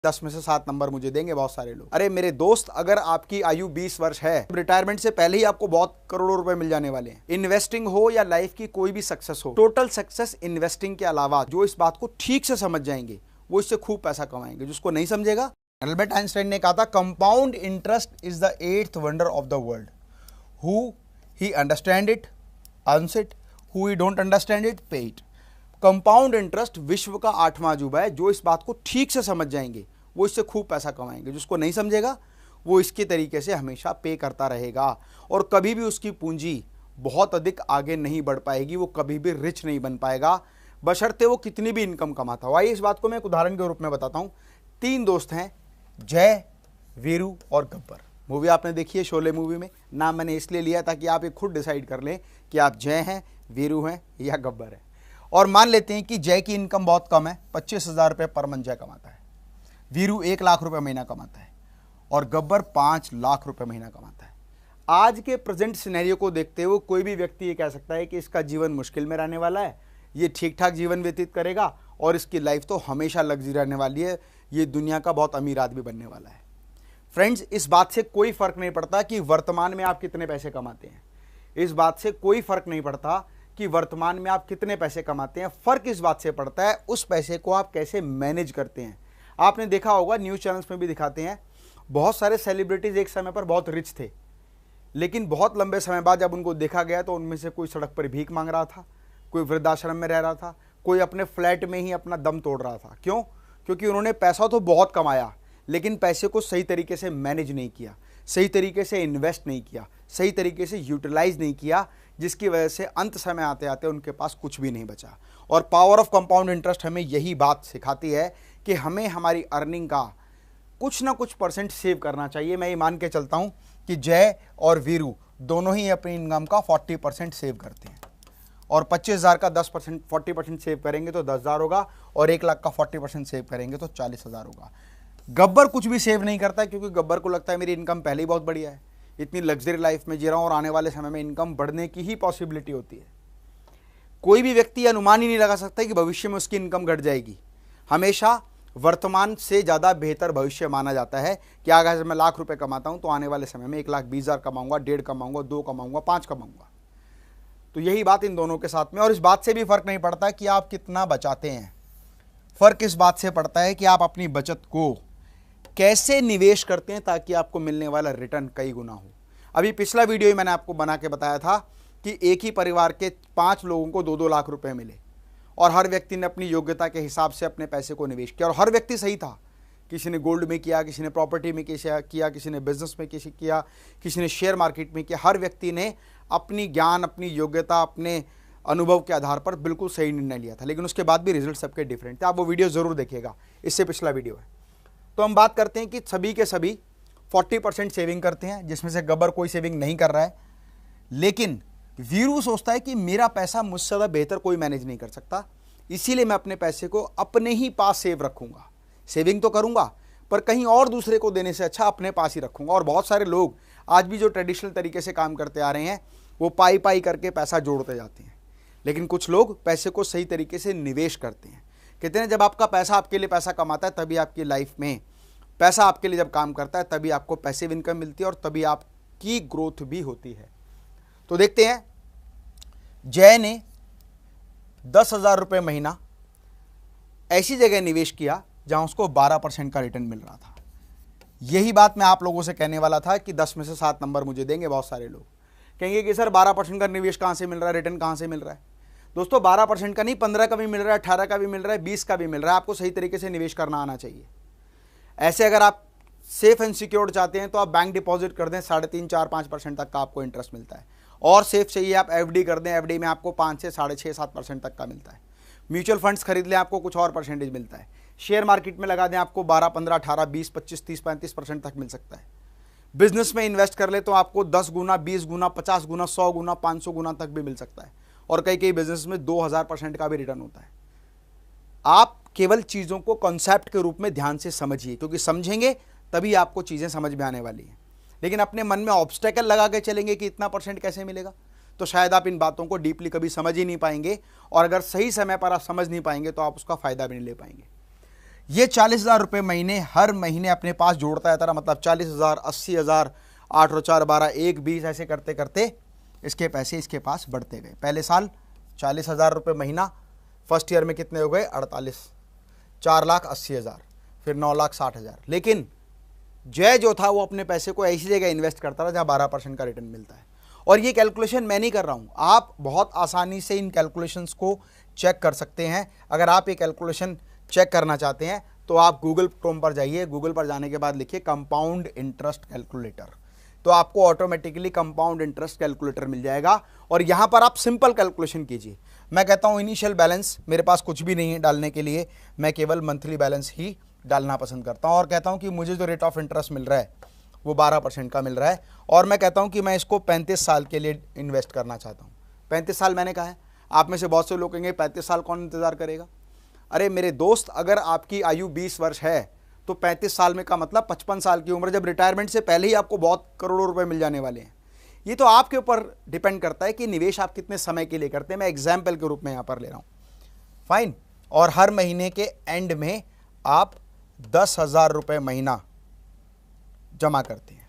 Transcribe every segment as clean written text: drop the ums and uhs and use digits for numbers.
10 में से 7 नंबर मुझे देंगे बहुत सारे लोग। अरे मेरे दोस्त, अगर आपकी आयु 20 वर्ष है, रिटायरमेंट से पहले ही आपको बहुत करोड़ों रुपए मिल जाने वाले हैं। इन्वेस्टिंग हो या लाइफ की कोई भी सक्सेस हो, टोटल सक्सेस इन्वेस्टिंग के अलावा जो इस बात को ठीक से समझ जाएंगे वो इससे खूब पैसा कमाएंगे। जिसको नहीं समझेगा, अल्बर्ट आइंस्टाइन ने कहा था compound interest is the 8th wonder of the world. Who he understand it earns it, who he don't understand it पे इट। कंपाउंड इंटरेस्ट विश्व का 8वां अजूबा है। जो इस बात को ठीक से समझ जाएंगे वो इससे खूब पैसा कमाएंगे। जिसको नहीं समझेगा वो इसके तरीके से हमेशा पे करता रहेगा और कभी भी उसकी पूंजी बहुत अधिक आगे नहीं बढ़ पाएगी, वो कभी भी रिच नहीं बन पाएगा, बशर्ते वो कितनी भी इनकम कमाता हो। आइए इस बात को मैं एक उदाहरण के रूप में बताता हूँ। 3 दोस्त हैं, जय, वीरू और गब्बर। मूवी आपने देखी है शोले मूवी में। नाम मैंने इसलिए लिया ताकि आप ये खुद डिसाइड कर लें कि आप जय हैं, वीरू हैं या गब्बर हैं। और मान लेते हैं कि जय की इनकम बहुत कम है, 25,000 रुपये पर मंथ जय कमाता है। वीरू 1 लाख रुपये महीना कमाता है और गब्बर 5 लाख रुपये महीना कमाता है। आज के प्रेजेंट सिनेरियो को देखते हुए कोई भी व्यक्ति ये कह सकता है कि इसका जीवन मुश्किल में रहने वाला है, ये ठीक ठाक जीवन व्यतीत करेगा और इसकी लाइफ तो हमेशा लग्जरी रहने वाली है, ये दुनिया का बहुत अमीर आदमी बनने वाला है। फ्रेंड्स, इस बात से कोई फर्क नहीं पड़ता कि वर्तमान में आप कितने पैसे कमाते हैं। इस बात से कोई फर्क नहीं पड़ता कि वर्तमान में आप कितने पैसे कमाते हैं। फर्क इस बात से पड़ता है उस पैसे को आप कैसे मैनेज करते हैं। आपने देखा होगा, न्यूज़ चैनल्स में भी दिखाते हैं, बहुत सारे सेलिब्रिटीज एक समय पर बहुत रिच थे, लेकिन बहुत लंबे समय बाद जब उनको देखा गया तो उनमें से कोई सड़क पर भीख मांग रहा था, कोई वृद्धाश्रम में रह रहा था, कोई अपने फ्लैट में ही अपना दम तोड़ रहा था। क्यों? क्योंकि उन्होंने पैसा तो बहुत कमाया लेकिन पैसे को सही तरीके से मैनेज नहीं किया, सही तरीके से इन्वेस्ट नहीं किया, सही तरीके से यूटिलाइज नहीं किया, जिसकी वजह से अंत समय आते आते उनके पास कुछ भी नहीं बचा। और पावर ऑफ कंपाउंड इंटरेस्ट हमें यही बात सिखाती है कि हमें हमारी अर्निंग का कुछ ना कुछ परसेंट सेव करना चाहिए। मैं ये मान के चलता हूँ कि जय और वीरू दोनों ही अपनी इनकम का 40% सेव करते हैं और 25,000 का 10% 40% सेव करेंगे तो 10,000 होगा और 1 लाख का 40% सेव करेंगे तो 40,000 होगा। गब्बर कुछ भी सेव नहीं करता क्योंकि गब्बर को लगता है मेरी इनकम पहले ही बहुत बढ़िया है, इतनी लग्जरी लाइफ में जी रहा हूँ और आने वाले समय में इनकम बढ़ने की ही पॉसिबिलिटी होती है। कोई भी व्यक्ति अनुमान ही नहीं लगा सकता कि भविष्य में उसकी इनकम घट जाएगी। हमेशा वर्तमान से ज़्यादा बेहतर भविष्य माना जाता है कि अगर मैं लाख रुपए कमाता हूँ तो आने वाले समय में 1,20,000 कमाऊंगा, 1.5 कमाऊंगा, 2 कमाऊंगा, 5 कमाऊंगा। तो यही बात इन दोनों के साथ में। और इस बात से भी फर्क नहीं पड़ता कि आप कितना बचाते हैं, फर्क इस बात से पड़ता है कि आप अपनी बचत को कैसे निवेश करते हैं ताकि आपको मिलने वाला रिटर्न कई गुना हो। अभी पिछला वीडियो ही मैंने आपको बना के बताया था कि एक ही परिवार के 5 लोगों को 2-2 लाख रुपए मिले और हर व्यक्ति ने अपनी योग्यता के हिसाब से अपने पैसे को निवेश किया और हर व्यक्ति सही था। किसी ने गोल्ड में किया, किसी ने प्रॉपर्टी में किया, किसी ने बिजनेस में किया, किसी ने शेयर मार्केट में किया। हर व्यक्ति ने अपनी ज्ञान, अपनी योग्यता, अपने अनुभव के आधार पर बिल्कुल सही निर्णय लिया था, लेकिन उसके बाद भी रिजल्ट सबके डिफरेंट थे। आप वो वीडियो ज़रूर देखिएगा, इससे पिछला वीडियो है। तो हम बात करते हैं कि सभी के सभी 40% सेविंग करते हैं, जिसमें से गब्बर कोई सेविंग नहीं कर रहा है, लेकिन वीरू सोचता है कि मेरा पैसा मुझसे ज़्यादा बेहतर कोई मैनेज नहीं कर सकता, इसीलिए मैं अपने पैसे को अपने ही पास सेव रखूंगा। सेविंग तो करूंगा पर कहीं और दूसरे को देने से अच्छा अपने पास ही रखूंगा। और बहुत सारे लोग आज भी जो ट्रेडिशनल तरीके से काम करते आ रहे हैं वो पाई पाई करके पैसा जोड़ते जाते हैं, लेकिन कुछ लोग पैसे को सही तरीके से निवेश करते हैं। कहते हैं जब आपका पैसा आपके लिए पैसा कमाता है तभी आपकी लाइफ में पैसा आपके लिए जब काम करता है तभी आपको पैसिव इनकम मिलती है और तभी आपकी ग्रोथ भी होती है। तो देखते हैं, जय ने 10,000 रुपये महीना ऐसी जगह निवेश किया जहां उसको 12% का रिटर्न मिल रहा था। यही बात मैं आप लोगों से कहने वाला था कि 10 में से 7 नंबर मुझे देंगे बहुत सारे लोग। कहेंगे कि सर 12% का निवेश कहाँ से मिल रहा है, रिटर्न कहाँ से मिल रहा है। दोस्तों 12% का नहीं, 15 का भी मिल रहा है, 18 का भी मिल रहा है, 20 का भी मिल रहा है। आपको सही तरीके से निवेश करना आना चाहिए। ऐसे अगर आप सेफ एंड सिक्योर्ड चाहते हैं तो आप बैंक डिपॉजिट कर दें, 3.5, 4, 5% तक का आपको इंटरेस्ट मिलता है। और सेफ चाहिए आप एफडी कर दें, एफडी में आपको 5 से 6.5, 7% तक का मिलता है। म्यूचुअल फंड्स खरीद लें, आपको कुछ और परसेंटेज मिलता है। शेयर मार्केट में लगा दें, आपको 12, 15, 18, 20, 25, 30, 35% तक मिल सकता है। बिजनेस में इन्वेस्ट कर ले तो आपको 10 गुना, 20 गुना, 50 गुना, 100 गुना, 500 गुना तक भी मिल सकता है। और कई बिजनेस में 2000% का भी रिटर्न होता है। आप केवल चीज़ों को कॉन्सेप्ट के रूप में ध्यान से समझिए, क्योंकि समझेंगे तभी आपको चीज़ें समझ में आने वाली हैं। लेकिन अपने मन में ऑब्स्टेकल लगा के चलेंगे कि इतना % कैसे मिलेगा, तो शायद आप इन बातों को डीपली कभी समझ ही नहीं पाएंगे। और अगर सही समय पर आप समझ नहीं पाएंगे तो आप उसका फ़ायदा भी नहीं ले पाएंगे। ये 40,000 रुपये महीने हर महीने अपने पास जोड़ता है तेरा, मतलब 40,000, 80,000, 8 और 4 12, 1 20 ऐसे करते करते इसके पैसे इसके पास बढ़ते गए। पहले साल 40,000 रुपये महीना, फर्स्ट ईयर में कितने हो गए 48, 4,80,000, फिर 9,60,000। लेकिन जय जो था वो अपने पैसे को ऐसी जगह इन्वेस्ट करता था जहाँ 12% का रिटर्न मिलता है। और ये कैलकुलेशन मैं नहीं कर रहा हूँ, आप बहुत आसानी से इन कैलकुलेशंस को चेक कर सकते हैं। अगर आप ये कैलकुलेशन चेक करना चाहते हैं तो आप गूगल क्रोम पर जाइए, गूगल पर जाने के बाद लिखिए कंपाउंड इंटरेस्ट कैलकुलेटर, तो आपको ऑटोमेटिकली कंपाउंड इंटरेस्ट कैलकुलेटर मिल जाएगा। और यहाँ पर आप सिंपल कैलकुलेशन कीजिए। मैं कहता हूँ इनिशियल बैलेंस मेरे पास कुछ भी नहीं है डालने के लिए, मैं केवल मंथली बैलेंस ही डालना पसंद करता हूँ। और कहता हूँ कि मुझे जो रेट ऑफ इंटरेस्ट मिल रहा है वो 12% का मिल रहा है, और मैं कहता हूँ कि मैं इसको 35 साल के लिए इन्वेस्ट करना चाहता हूँ। 35 साल मैंने कहा है। आप में से बहुत से लोग कहेंगे 35 साल कौन इंतज़ार करेगा। अरे मेरे दोस्त, अगर आपकी आयु 20 वर्ष है तो 35 साल में का मतलब 55 साल की उम्र, जब रिटायरमेंट से पहले ही आपको बहुत करोड़ों रुपए मिल जाने वाले हैं। ये तो आपके ऊपर डिपेंड करता है कि निवेश आप कितने समय के लिए करते हैं। मैं एग्जाम्पल के रूप में यहाँ पर ले रहा हूँ, फाइन। और हर महीने के एंड में आप 10,000 रुपये महीना जमा करते हैं,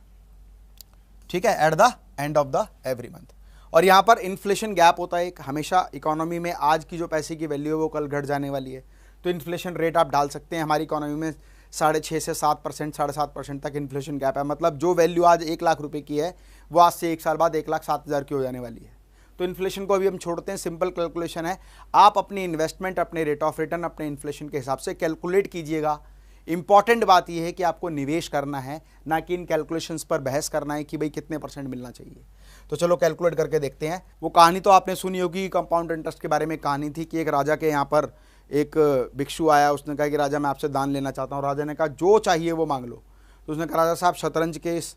ठीक है, at the end of the every month. और यहाँ पर इन्फ्लेशन गैप होता है एक, हमेशा इकोनॉमी में आज की जो पैसे की वैल्यू है वो कल घट जाने वाली है, तो इन्फ्लेशन रेट आप डाल सकते हैं। हमारी इकोनॉमी में 6.5 से 7%, 7.5% तक इन्फ्लेशन गैप है, मतलब जो वैल्यू आज 1 लाख रुपए की है वो आज से 1 साल बाद 1,07,000 की हो जाने वाली है। तो इन्फ्लेशन को अभी हम छोड़ते हैं, सिंपल कैलकुलेशन है। आप अपनी इन्वेस्टमेंट अपने रेट ऑफ रिटर्न अपने इन्फ्लेशन के हिसाब से कैलकुलेट कीजिएगा। इंपॉर्टेंट बात यह है कि आपको निवेश करना है, ना कि इन कैलकुलेशंस पर बहस करना है कि भाई कितने % मिलना चाहिए। तो चलो कैलकुलेट करके देखते हैं। वो कहानी तो आपने सुनी होगी, कंपाउंड इंटरेस्ट के बारे में कहानी थी कि एक राजा के यहाँ पर एक भिक्षु आया, उसने कहा कि राजा मैं आपसे दान लेना चाहता हूँ। राजा ने कहा जो चाहिए वो मांग लो। तो उसने कहा राजा साहब, शतरंज के इस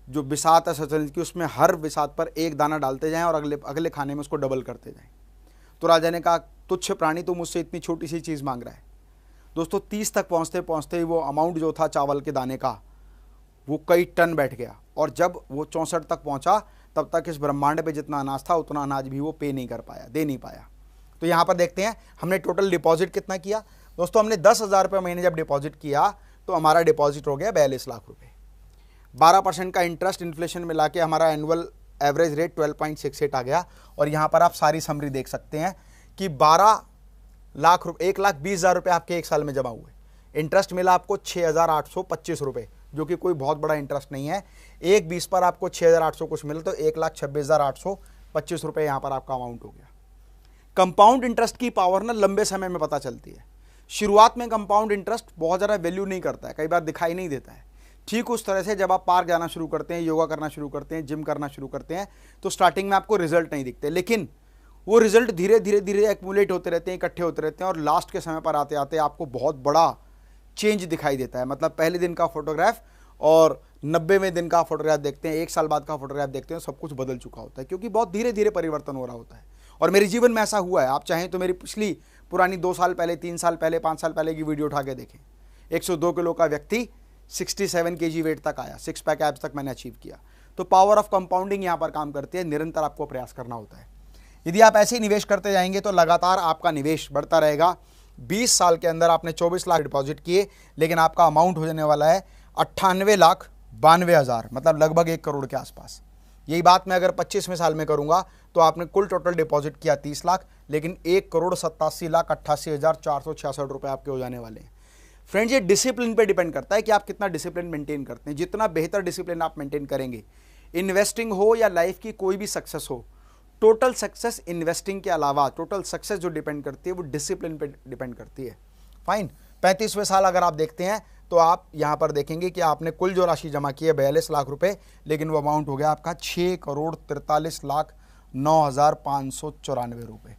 जो बिसात है शतरंज की, उसमें हर बिसात पर एक दाना डालते जाएं और अगले खाने में उसको डबल करते जाएं। तो राजा ने कहा तुच्छ प्राणी, तो मुझसे इतनी छोटी सी चीज़ मांग रहा है। दोस्तों 30 तक पहुँचते पहुँचते ही वो अमाउंट जो था चावल के दाने का वो कई टन बैठ गया, और जब वो 64 तक पहुँचा तब तक इस ब्रह्मांड पे जितना अनाज था उतना अनाज भी वो पे नहीं कर पाया, दे नहीं पाया। तो यहाँ पर देखते हैं हमने टोटल डिपॉजिट कितना किया। दोस्तों हमने 10,000 रुपये महीने जब डिपॉजिट किया तो हमारा डिपॉजिट हो गया 42 लाख रुपए। 12% का इंटरेस्ट इन्फ्लेशन मिला के हमारा एनुअल एवरेज रेट 12.68 आ गया। और यहाँ पर आप सारी समरी देख सकते हैं कि 12 लाख रुपये, 1,20,000 रुपये आपके 1 साल में जमा हुए। इंटरेस्ट मिला आपको 6,825 रुपये, जो कि कोई बहुत बड़ा इंटरेस्ट नहीं है। 1,20 पर आपको 6,800 कुछ मिले तो 1,26,825 रुपये यहाँ पर आपका अमाउंट हो गया। कंपाउंड इंटरेस्ट की पावर ना लंबे समय में पता चलती है। शुरुआत में कंपाउंड इंटरेस्ट बहुत ज़्यादा वैल्यू नहीं करता है, कई बार दिखाई नहीं देता है। ठीक उस तरह से जब आप पार्क जाना शुरू करते हैं, योगा करना शुरू करते हैं, जिम करना शुरू करते हैं, तो स्टार्टिंग में आपको रिजल्ट नहीं दिखते, लेकिन वो रिजल्ट धीरे धीरे धीरे एक्यूमुलेट होते रहते हैं, इकट्ठे होते रहते हैं, और लास्ट के समय पर आते आते आपको बहुत बड़ा चेंज दिखाई देता है। मतलब पहले दिन का फोटोग्राफ और 90वें दिन का फोटोग्राफ देखते हैं, 1 साल बाद का फोटोग्राफ देखते हैं, सब कुछ बदल चुका होता है, क्योंकि बहुत धीरे धीरे परिवर्तन हो रहा होता है। और मेरे जीवन में ऐसा हुआ है। आप चाहें तो मेरी पिछली पुरानी 2 साल पहले, 3 साल पहले, 5 साल पहले की वीडियो उठा के देखें। 102 किलो का व्यक्ति 67 kg वेट तक आया, 6 पैक एब्स तक मैंने अचीव किया। तो पावर ऑफ कंपाउंडिंग यहाँ पर काम करती है, निरंतर आपको प्रयास करना होता है। यदि आप ऐसे ही निवेश करते जाएंगे तो लगातार आपका निवेश बढ़ता रहेगा। 20 साल के अंदर आपने 24 लाख डिपॉजिट किए, लेकिन आपका अमाउंट हो जाने वाला है 98,92,000, मतलब लगभग 1 करोड़ के आसपास। यही बात मैं अगर 25वें साल में करूंगा तो आपने कुल टोटल डिपॉजिट किया 30 लाख, लेकिन 1,87,88,466 रुपए आपके हो जाने वाले हैं। फ्रेंड्स, ये डिसिप्लिन पे डिपेंड करता है कि आप कितना डिसिप्लिन मेंटेन करते हैं। जितना बेहतर डिसिप्लिन आप मेंटेन करेंगे, इन्वेस्टिंग हो या लाइफ की कोई भी सक्सेस हो, टोटल सक्सेस इन्वेस्टिंग के अलावा टोटल सक्सेस जो डिपेंड करती है वो डिसिप्लिन पे डिपेंड करती है। फाइन, 35वें साल अगर आप देखते हैं तो आप यहाँ पर देखेंगे कि आपने कुल जो राशि जमा की है 42 लाख रुपए, लेकिन वो अमाउंट हो गया आपका 6,43,09,594 रुपये।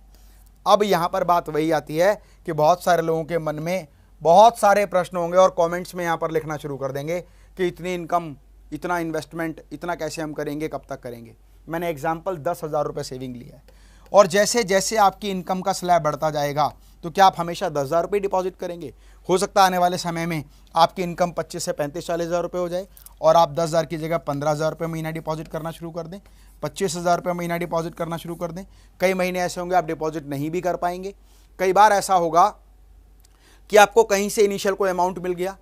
अब यहाँ पर बात वही आती है कि बहुत सारे लोगों के मन में बहुत सारे प्रश्न होंगे और कमेंट्स में यहाँ पर लिखना शुरू कर देंगे कि इतनी इनकम, इतना इन्वेस्टमेंट, इतना कैसे हम करेंगे, कब तक करेंगे। मैंने एग्जाम्पल 10,000 रुपये सेविंग लिया है, और जैसे जैसे आपकी इनकम का स्लैब बढ़ता जाएगा तो क्या आप हमेशा 10,000 रुपये डिपॉजिट करेंगे? हो सकता है आने वाले समय में आपकी इनकम 25 से 35-40,000 रुपये हो जाए और आप 10,000 की जगह 15,000 रुपये महीना डिपॉजिट करना शुरू कर दें, 25,000 रुपये महीना डिपॉजिट करना शुरू कर दें। कई महीने ऐसे होंगे आप डिपॉजिट नहीं भी कर पाएंगे। कई बार ऐसा होगा कि आपको कहीं से इनिशियल कोई अमाउंट मिल गया,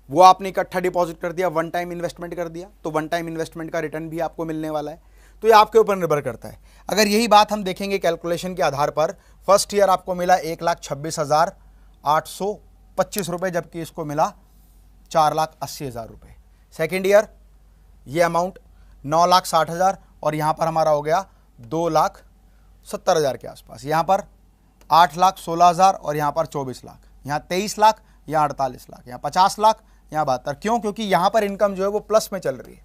वो आपने इकट्ठा डिपॉजिट कर दिया, वन टाइम इन्वेस्टमेंट कर दिया, तो वन टाइम इन्वेस्टमेंट का रिटर्न भी आपको मिलने वाला है। तो ये आपके ऊपर निर्भर करता है। अगर यही बात हम देखेंगे कैलकुलेशन के आधार पर, फर्स्ट ईयर आपको मिला 1,26,825 रुपये, जबकि इसको मिला 4,80,000 रुपये। सेकेंड ईयर ये अमाउंट 9,60,000 और यहाँ पर हमारा हो गया 2,70,000 के आसपास। यहाँ पर 8,16,000 और यहाँ पर 24 लाख, यहाँ 23 लाख, यहाँ 48 लाख, यहाँ 50 लाख, यहाँ 72। क्यों? क्योंकि यहाँ पर इनकम जो है वो प्लस में चल रही है।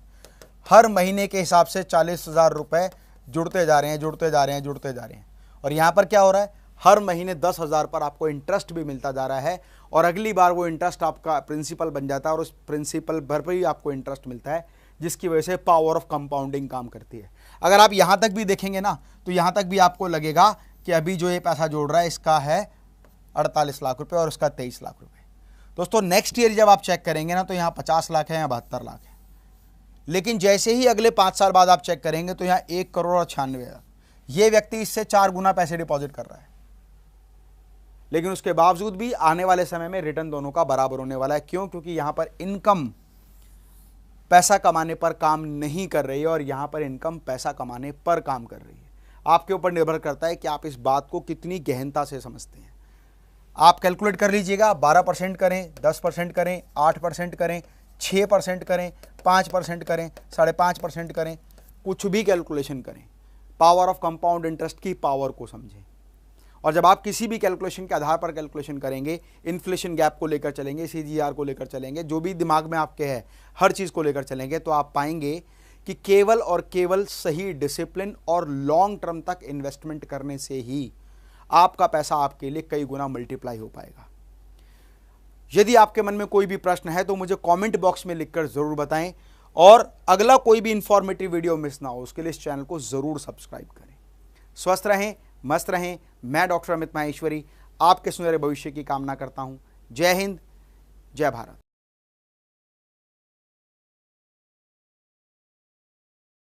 हर महीने के हिसाब से 40,000 रुपये जुड़ते जा रहे हैं, जुड़ते जा रहे हैं, जुड़ते जा रहे हैं। और यहाँ पर क्या हो रहा है, हर महीने 10,000 पर आपको इंटरेस्ट भी मिलता जा रहा है, और अगली बार वो इंटरेस्ट आपका प्रिंसिपल बन जाता है, और उस प्रिंसिपल भर पर ही आपको इंटरेस्ट मिलता है, जिसकी वजह से पावर ऑफ कंपाउंडिंग काम करती है। अगर आप यहाँ तक भी देखेंगे ना, तो यहाँ तक भी आपको लगेगा कि अभी जो ये पैसा जोड़ रहा है इसका है 48 लाख रुपये और उसका 23 लाख रुपये। दोस्तों नेक्स्ट ईयर जब आप चेक करेंगे ना, तो यहाँ 50 लाख है, यहाँ 72 लाख है। लेकिन जैसे ही अगले 5 साल बाद आप चेक करेंगे तो यहाँ 1,96,00,000, ये व्यक्ति इससे 4 गुना पैसे डिपॉजिट कर रहा है। लेकिन उसके बावजूद भी आने वाले समय में रिटर्न दोनों का बराबर होने वाला है। क्यों? क्योंकि यहाँ पर इनकम पैसा कमाने पर काम नहीं कर रही है, और यहाँ पर इनकम पैसा कमाने पर काम कर रही है। आपके ऊपर निर्भर करता है कि आप इस बात को कितनी गहनता से समझते हैं। आप कैलकुलेट कर लीजिएगा, 12% करें, 10% करें, 8% करें, 6% करें, 5% करें, 5.5% करें, कुछ भी कैलकुलेशन करें, पावर ऑफ कंपाउंड इंटरेस्ट की पावर को समझें। और जब आप किसी भी कैलकुलेशन के आधार पर कैलकुलेशन करेंगे, इन्फ्लेशन गैप को लेकर चलेंगे, CGR को लेकर चलेंगे, जो भी दिमाग में आपके है हर चीज़ को लेकर चलेंगे, तो आप पाएंगे कि केवल और केवल सही डिसिप्लिन और लॉन्ग टर्म तक इन्वेस्टमेंट करने से ही आपका पैसा आपके लिए कई गुना मल्टीप्लाई हो पाएगा। यदि आपके मन में कोई भी प्रश्न है तो मुझे कमेंट बॉक्स में लिखकर ज़रूर बताएं, और अगला कोई भी इंफॉर्मेटिव वीडियो मिस ना हो उसके लिए इस चैनल को ज़रूर सब्सक्राइब करें। स्वस्थ रहें, मस्त रहें। मैं डॉक्टर अमित माहेश्वरी आपके सुनहरे भविष्य की कामना करता हूं। जय हिंद, जय भारत।